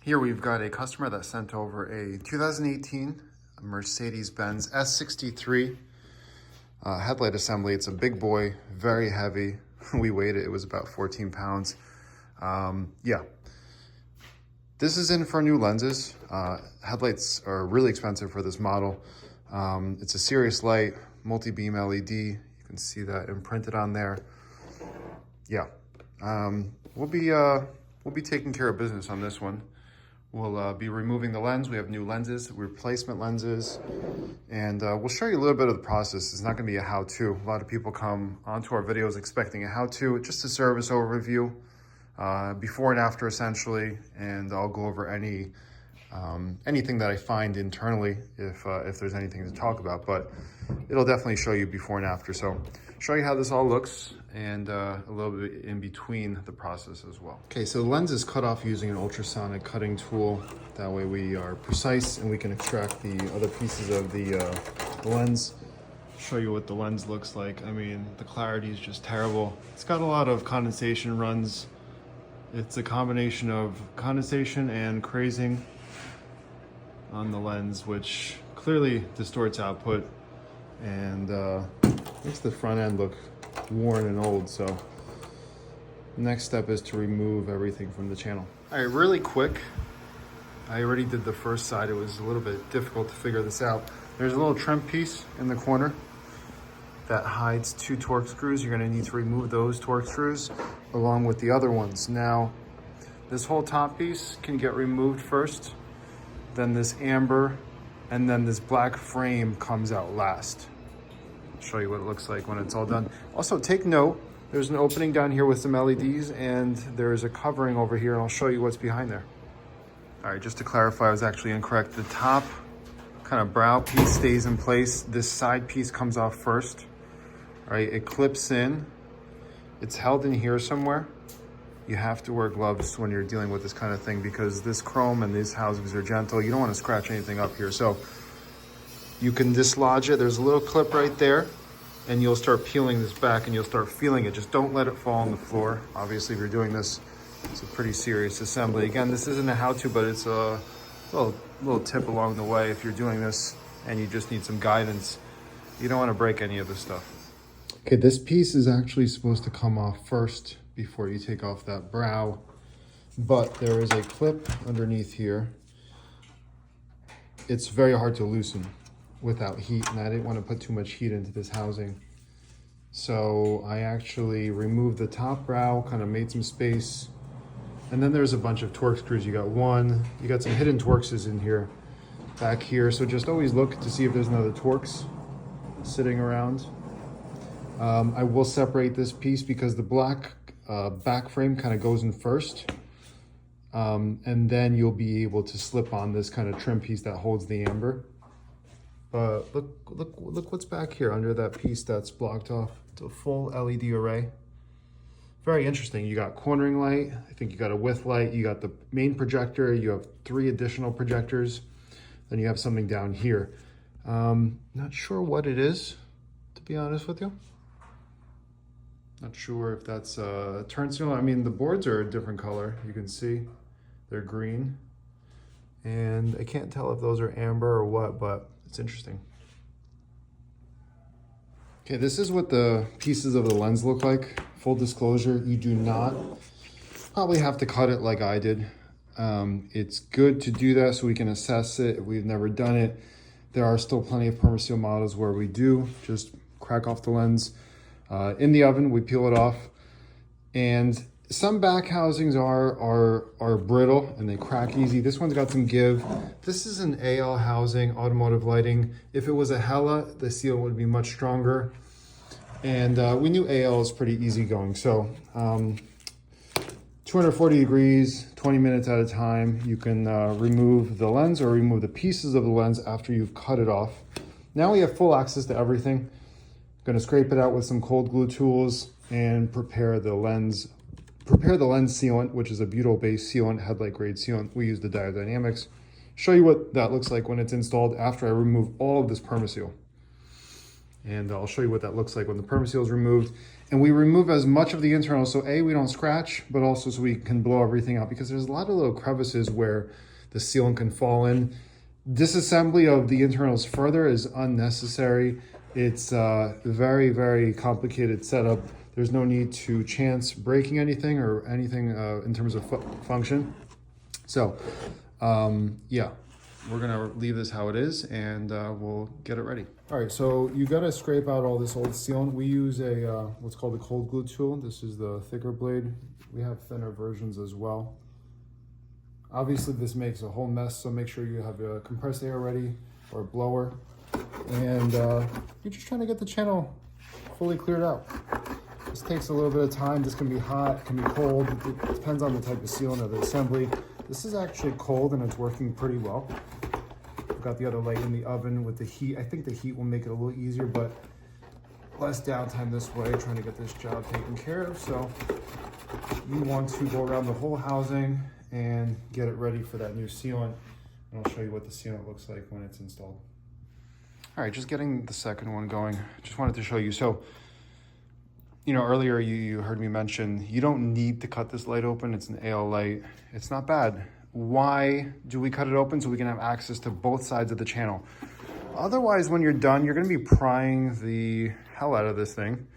Here we've got a customer that sent over a 2018 Mercedes-Benz S63 headlight assembly. It's a big boy, very heavy. We weighed it, it was about 14 pounds. Yeah, this is in for new lenses. Headlights are really expensive for this model. It's a serious light, multi-beam LED. You can see that imprinted on there. Yeah, we'll be taking care of business on this one. We'll be removing the lens. We have new lenses, replacement lenses, and we'll show you a little bit of the process. It's not gonna be a how-to. A lot of people come onto our videos expecting a how-to, just a service overview, before and after essentially, and I'll go over anything that I find internally if there's anything to talk about, but it'll definitely show you before and after. So show you how this all looks and a little bit in between the process as well. Okay, so the lens is cut off using an ultrasonic cutting tool. That way we are precise and we can extract the other pieces of the lens. Show you what the lens looks like. I mean, the clarity is just terrible. It's got a lot of condensation runs. It's a combination of condensation and crazing on the lens, which clearly distorts output and makes the front end look worn and old. So next step is to remove everything from the channel. All right, really quick. I already did the first side. It was a little bit difficult to figure this out. There's a little trim piece in the corner that hides 2 Torx screws. You're gonna need to remove those Torx screws along with the other ones. Now, this whole top piece can get removed first, then this amber, and then this black frame comes out last. I'll show you what it looks like when it's all done. Also, take note, there's an opening down here with some LEDs and there's a covering over here, and I'll show you what's behind there. All right, just to clarify, I was actually incorrect. The top kind of brow piece stays in place. This side piece comes off first. All right, it clips in. It's held in here somewhere. You have to wear gloves when you're dealing with this kind of thing because this chrome and these housings are gentle. You don't want to scratch anything up here. So you can dislodge it. There's a little clip right there and you'll start peeling this back and you'll start feeling it. Just don't let it fall on the floor. Obviously, if you're doing this, it's a pretty serious assembly. Again, this isn't a how-to, but it's a little tip along the way. If you're doing this and you just need some guidance, you don't want to break any of this stuff. Okay, this piece is actually supposed to come off first before you take off that brow, but there is a clip underneath here. It's very hard to loosen without heat, and I didn't want to put too much heat into this housing. So I actually removed the top brow, kind of made some space, and then there's a bunch of Torx screws. You got some hidden Torxes in here, back here, so just always look to see if there's another Torx sitting around. I will separate this piece because the black back frame kind of goes in first, and then you'll be able to slip on this kind of trim piece that holds the amber. Look what's back here under that piece that's blocked off. It's a full LED array. Very interesting. You got cornering light. I think you got a width light. You got the main projector. You have 3 additional projectors. Then you have something down here. Not sure what it is, to be honest with you. Not sure if that's a turn signal. I mean, the boards are a different color. You can see they're green. And I can't tell if those are amber or what, but it's interesting. Okay, this is what the pieces of the lens look like. Full disclosure, you do not probably have to cut it like I did. It's good to do that so we can assess it. If we've never done it, there are still plenty of Permaseal models where we do just crack off the lens. In the oven, we peel it off, and some back housings are brittle and they crack easy. This one's got some give. This is an AL housing, automotive lighting. If it was a Hella, the seal would be much stronger. And we knew AL is pretty easygoing. So 240 degrees, 20 minutes at a time. You can remove the lens or remove the pieces of the lens after you've cut it off. Now we have full access to everything. Going to scrape it out with some cold glue tools and prepare the lens sealant, which is a butyl-based sealant, headlight grade sealant. We use the Dynamics. Show you what that looks like when it's installed after I remove all of this Permaseal. And I'll show you what that looks like when the perma seal is removed. And we remove as much of the internal, so A, we don't scratch, but also so we can blow everything out, because there's a lot of little crevices where the sealant can fall in. Disassembly of the internals further is unnecessary. It's a very, very complicated setup. There's no need to chance breaking anything or anything in terms of function. So, yeah. We're gonna leave this how it is, and we'll get it ready. All right, so you gotta scrape out all this old sealant. We use a what's called the cold glue tool. This is the thicker blade. We have thinner versions as well. Obviously, this makes a whole mess, so make sure you have a compressed air ready or a blower. And you're just trying to get the channel fully cleared out. This takes a little bit of time. This can be hot, it can be cold. It depends on the type of sealant of the assembly. This is actually cold and it's working pretty well. I've got the other light in the oven with the heat. I think the heat will make it a little easier, but less downtime this way, trying to get this job taken care of. So you want to go around the whole housing and get it ready for that new sealant. And I'll show you what the sealant looks like when it's installed. All right, just getting the second one going. Just wanted to show you. So, you know, earlier you heard me mention you don't need to cut this light open. It's an AL light. It's not bad. Why do we cut it open? So we can have access to both sides of the channel. Otherwise, when you're done, you're gonna be prying the hell out of this thing.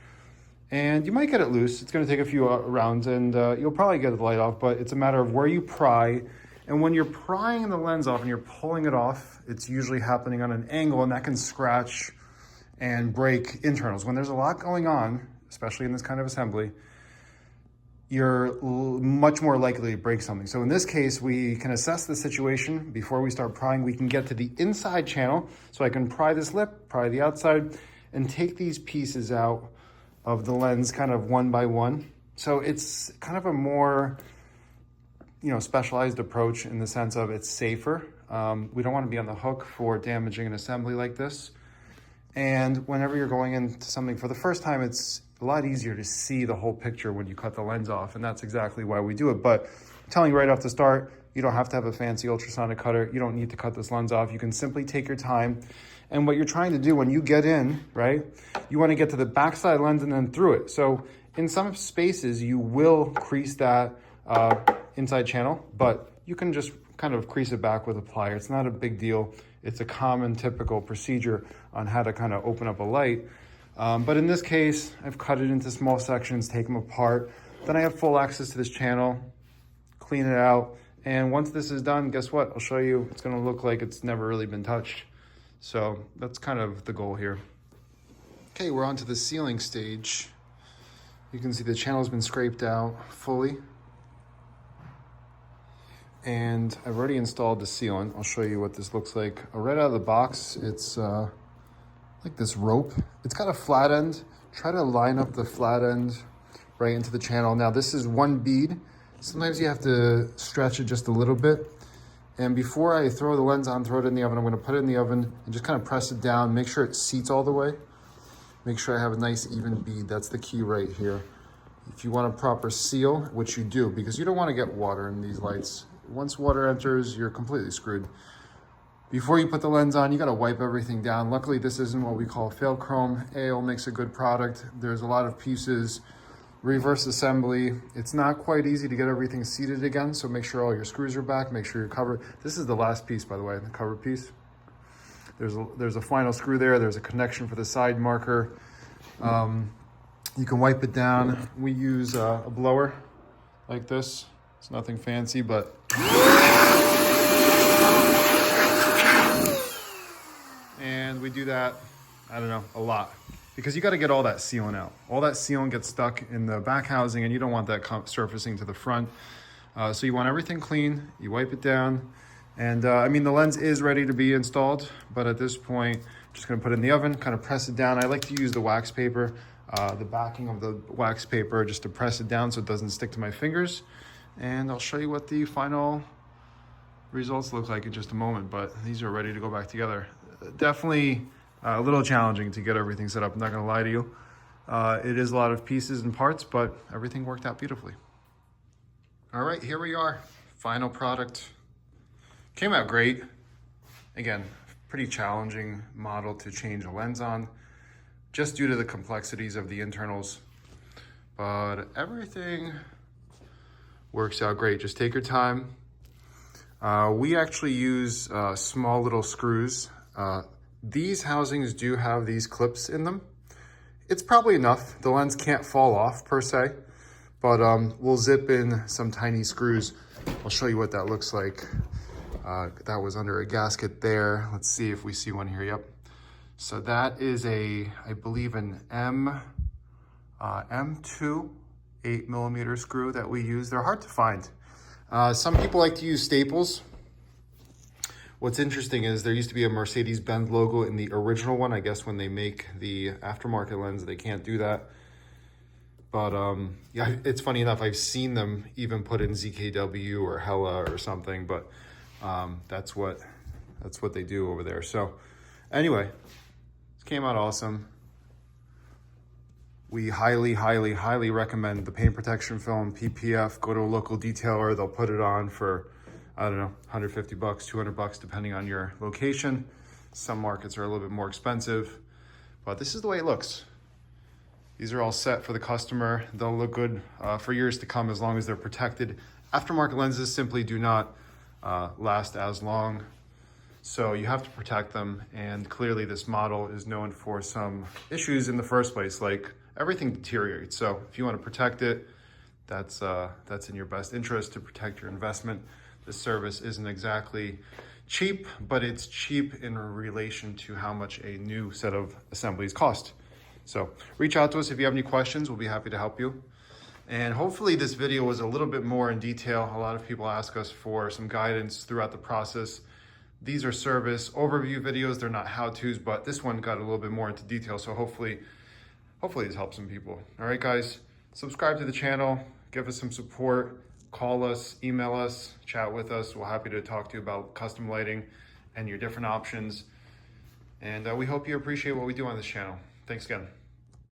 And you might get it loose. It's gonna take a few rounds and you'll probably get the light off, but it's a matter of where you pry. And when you're prying the lens off and you're pulling it off, it's usually happening on an angle, and that can scratch and break internals. When there's a lot going on, especially in this kind of assembly, you're much more likely to break something. So in this case, we can assess the situation before we start prying. We can get to the inside channel. So I can pry this lip, pry the outside, and take these pieces out of the lens kind of one by one. So it's kind of a more, you know, specialized approach in the sense of it's safer. We don't want to be on the hook for damaging an assembly like this. And whenever you're going into something for the first time, it's a lot easier to see the whole picture when you cut the lens off, and that's exactly why we do it. But I'm telling you right off the start, you don't have to have a fancy ultrasonic cutter. You don't need to cut this lens off. You can simply take your time. And what you're trying to do when you get in, right, you want to get to the backside lens and then through it. So in some spaces, you will crease that inside channel, but you can just kind of crease it back with a plier. It's not a big deal. It's a common, typical procedure on how to kind of open up a light. But in this case, I've cut it into small sections, take them apart. Then I have full access to this channel, clean it out. And once this is done, guess what? I'll show you, it's gonna look like it's never really been touched. So that's kind of the goal here. Okay, we're on to the sealing stage. You can see the channel's been scraped out fully. And I've already installed the sealant. I'll show you what this looks like. Right out of the box, it's like this rope. It's got a flat end. Try to line up the flat end right into the channel. Now this is one bead. Sometimes you have to stretch it just a little bit. And before I throw the lens on, throw it in the oven, I'm gonna put it in the oven and just kind of press it down. Make sure it seats all the way. Make sure I have a nice even bead. That's the key right here. If you want a proper seal, which you do, because you don't want to get water in these lights. Once water enters, you're completely screwed. Before you put the lens on, you got to wipe everything down. Luckily, this isn't what we call failed chrome. AL makes a good product. There's a lot of pieces, reverse assembly. It's not quite easy to get everything seated again, so make sure all your screws are back, make sure you're covered. This is the last piece, by the way, the cover piece. There's a final screw there. There's a connection for the side marker. You can wipe it down. We use a blower like this. It's nothing fancy, but and we do that, I don't know, a lot, because you got to get all that sealant out. All that sealant gets stuck in the back housing, and you don't want that surfacing to the front. So you want everything clean. You wipe it down, and I mean the lens is ready to be installed, but at this point, just gonna put it in the oven, kind of press it down. I like to use the wax paper, the backing of the wax paper, just to press it down so it doesn't stick to my fingers. And I'll show you what the final results look like in just a moment, but these are ready to go back together. Definitely a little challenging to get everything set up, I'm not gonna lie to you. It is a lot of pieces and parts, but everything worked out beautifully. All right, here we are, final product. Came out great. Again, pretty challenging model to change a lens on. just due to the complexities of the internals. But everything works out great. Just take your time. We actually use small little screws. These housings do have these clips in them. It's probably enough. The lens can't fall off per se, but we'll zip in some tiny screws. I'll show you what that looks like. That was under a gasket there. Let's see if we see one here. Yep. So that is I believe an M2 8mm screw that we use. They're hard to find. Some people like to use staples. What's interesting is there used to be a Mercedes-Benz logo in the original one. I guess when they make the aftermarket lens, they can't do that. But yeah, it's funny enough, I've seen them even put in ZKW or Hella or something, but that's what they do over there. So anyway, this came out awesome. We highly, highly, highly recommend the paint protection film, PPF. Go to a local detailer. They'll put it on for, I don't know, 150 bucks, 200 bucks, depending on your location. Some markets are a little bit more expensive, but this is the way it looks. These are all set for the customer. They'll look good for years to come as long as they're protected. Aftermarket lenses simply do not last as long, so you have to protect them. And clearly this model is known for some issues in the first place, like everything deteriorates. So if you want to protect it, that's in your best interest to protect your investment. This service isn't exactly cheap, but it's cheap in relation to how much a new set of assemblies cost. So reach out to us if you have any questions. We'll be happy to help you. And hopefully this video was a little bit more in detail. A lot of people ask us for some guidance throughout the process. These are service overview videos. They're not how-tos, but this one got a little bit more into detail. So hopefully this helps some people. All right, guys, subscribe to the channel, give us some support, call us, email us, chat with us. We're happy to talk to you about custom lighting and your different options. And we hope you appreciate what we do on this channel. Thanks again.